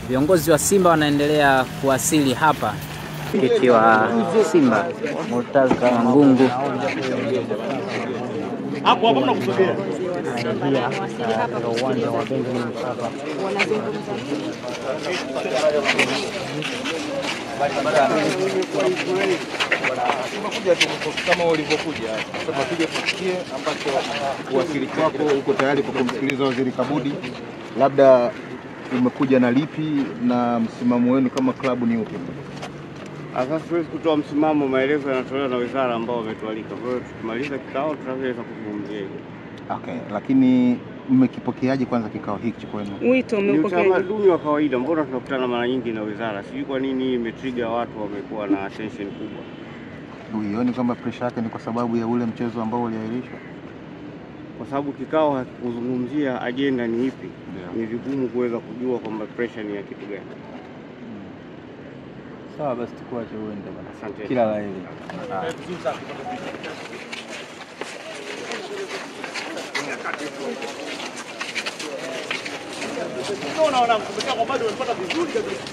Viongozi wa Simba wanaendelea kuwasili hapa, ikiwa Simba Murtaza Mangungu hapo mnakusogea katika uwanja wa Benjamin Mkapa. Kama ulivyokuja sasa, tuje tusikie ambacho uwakilishi wako uko tayari kwa kumsikiliza Waziri Kabudi. Labda umekuja na lipi na msimamo wenu kama klabu ni upi? Sasa siwezi kutoa msimamo, maelezo yanatolewa na wizara ambao wametualika. Kwa hiyo tukimaliza kikao tutaweza kuzungumzia hilo. Okay, lakini mmekipokeaje kwanza kikao hiki kwenu? Wito umepokea? Ni utamaduni wa kawaida, mbona tunakutana mara nyingi na wizara. Sijui kwa nini imetrigger watu wamekuwa na attention kubwa. Uioni kwamba pressure yake ni kwa sababu ya ule mchezo ambao uliahirishwa? Kwa sababu kikao hakuzungumzia agenda ni ipi. Ni vigumu kuweza kujua kwamba pressure ni ya kitu gani. Sawa, basi tukuache uende bwana. Asante. Kila la heri. Unaona mkumbuka kwa bado unapata vizuri kabisa.